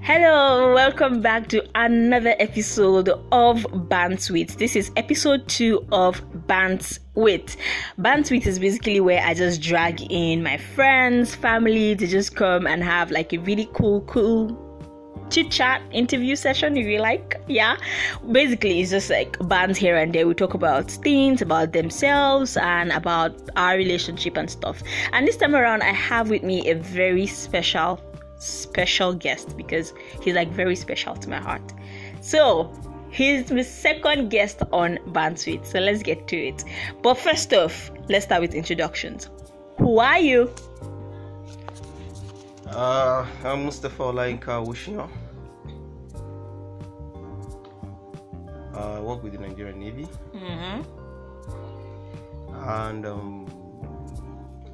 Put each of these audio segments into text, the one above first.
Hello, welcome back to another episode of Bants with. This is episode 2 of Bants with. Bants with is basically where I just drag in my friends, family to just come and have like a really cool chit chat interview session, if you like. Yeah, basically it's just like bands here and there. We talk about things about themselves and about our relationship and stuff. And this time around I have with me a very special guest because he's like very special to my heart. So he's my second guest on Bants with. So let's get to it. But first off, let's start with introductions. Who are you? I'm Mustafa Olainka Wushino. I work with the Nigerian Navy. And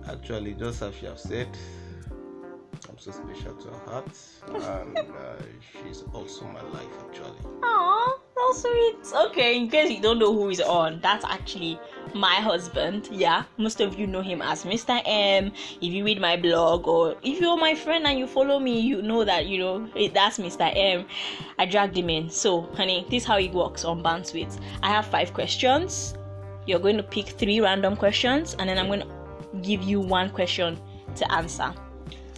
actually, just as you have said, I'm so special to her heart, and she's also my life actually. Aww, that's sweet. Okay, in case you don't know who is on, that's actually my husband. Yeah, most of you know him as Mr. M. If you read my blog or if you're my friend and you follow me, you know that that's Mr. M. I dragged him in. So, honey, this is how it works on Bants with. I have 5 questions. You're going to pick 3 random questions, and then I'm going to give you 1 question to answer.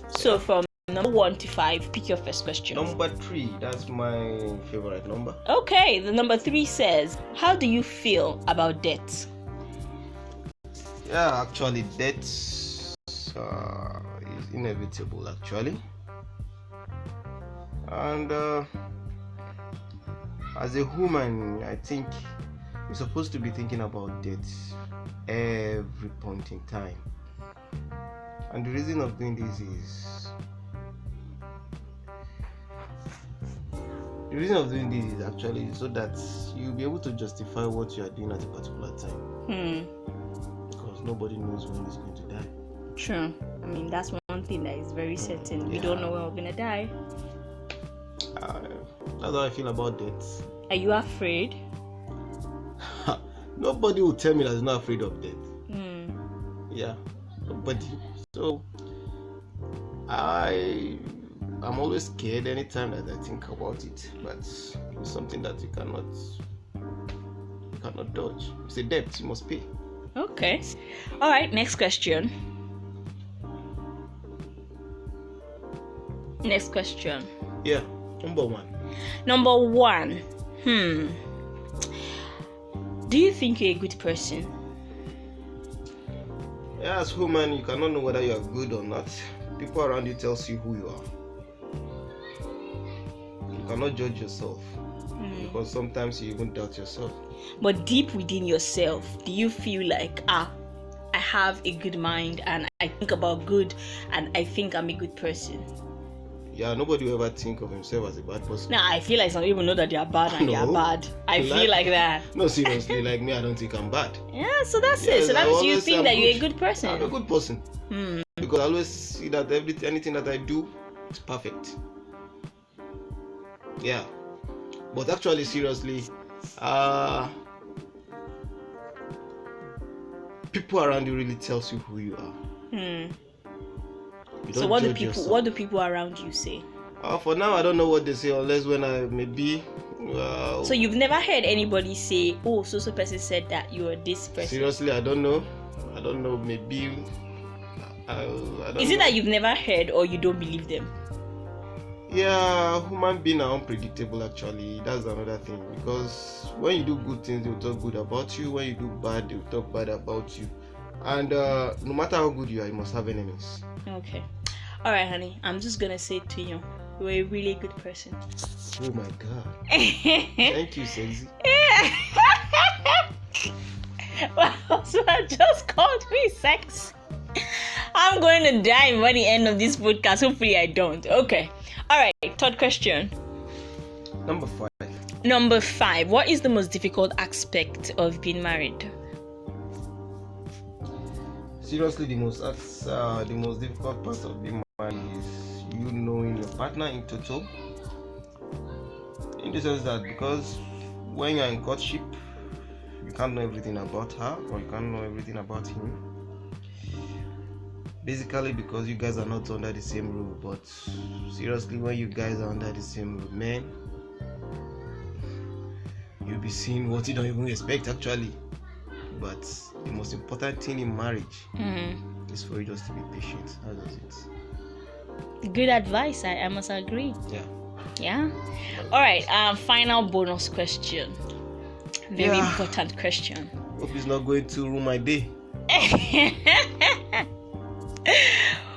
So from number 1 to 5, pick your first question. Number 3, that's my favorite number. Okay, the number 3 says, how do you feel about debt? Yeah, actually, debt is inevitable actually. And as a human, I think we're supposed to be thinking about debt every point in time. And the reason of doing this is actually so that you'll be able to justify what you are doing at a particular time. Because nobody knows when he's going to die. True. I mean, that's one thing that is very certain. We don't know when we're going to die. That's how I feel about death. Are you afraid? Nobody will tell me that he's not afraid of death. Yeah, nobody. So I'm always scared anytime that I think about it, but it's something that you cannot dodge. It's a debt you must pay. Okay. All right, next question. Yeah, number 1. Number 1. Do you think you're a good person? Yeah, as human, you cannot know whether you are good or not. People around you tells you who you are. You cannot judge yourself because sometimes you even doubt yourself. But deep within yourself, do you feel like, I have a good mind and I think about good and I think I'm a good person? Yeah, nobody will ever think of himself as a bad person. Nah, I feel like some people know that they are bad and they are bad. I feel like that. No, seriously, like me, I don't think I'm bad. Yeah, so that's it. So that means you think that you're a good person. I'm a good person. Because I always see that anything that I do is perfect. Yeah. But actually, seriously, people around you really tells you who you are. So what do people around you say? For now, I don't know what they say unless when I maybe. So you've never heard anybody say, "Oh, so person said that you are this person." Seriously, I don't know. Maybe. Is it that you've never heard or you don't believe them? Yeah, human beings are unpredictable. Actually, that's another thing. Because when you do good things, they will talk good about you. When you do bad, they will talk bad about you. And no matter how good you are, you must have enemies. Okay. All right, honey. I'm just gonna say to you, you're a really good person. Oh my God. Thank you, sexy. Wow, so I just called me sex. I'm going to die by the end of this podcast. Hopefully, I don't. Okay. All right. Third question. Number 5. What is the most difficult aspect of being married? Seriously, the most difficult part of being married is you knowing your partner in total. In the sense that because when you're in courtship, you can't know everything about her or you can't know everything about him. basically because you guys are not under the same roof. But seriously, when you guys are under the same roof, man, you'll be seeing what you don't even expect actually. But the most important thing in marriage is for you just to be patient. How does it? Good advice. I must agree. Yeah. All right. Final bonus question. Very important question. Hope it's not going to ruin my day.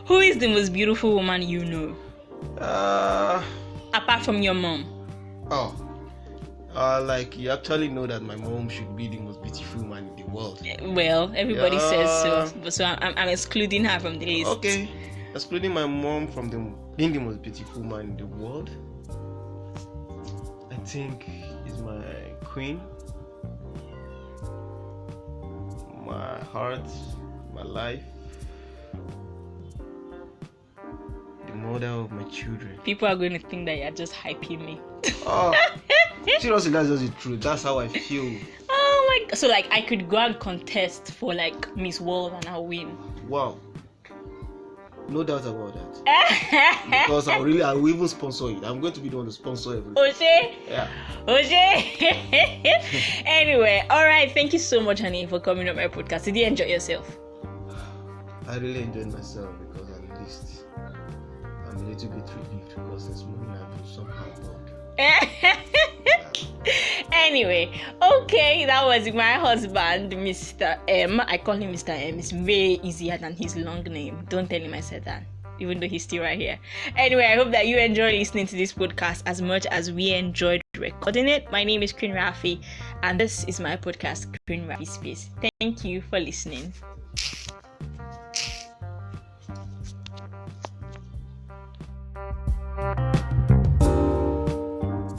Who is the most beautiful woman you know? Apart from your mom. Like you actually know that my mom should be the most beautiful woman in the world. Well, everybody says so. So I'm excluding her from the list. Okay. Excluding my mom from being the most beautiful woman in the world, I think is my queen, my heart, my life, the mother of my children. People are going to think that you're just hyping me. Seriously, that's just the truth. That's how I feel. Oh my God. So like I could go and contest for like Miss World and I'll win. Wow. No doubt about that. Because I will even sponsor it. I'm going to be the one to sponsor everything. Oshé? Yeah. Oshé? Anyway, alright. Thank you so much, honey, for coming on my podcast. Did you enjoy yourself? I really enjoyed myself because at least I'm a little bit relieved because this morning I've been somehow bored. Anyway, okay, that was my husband, Mr. M. I call him Mr. M. It's way easier than his long name. Don't tell him I said that, even though he's still right here. Anyway, I hope that you enjoy listening to this podcast as much as we enjoyed recording it. My name is Queen Rafi, and this is my podcast, Queen Rafi Space. Thank you for listening.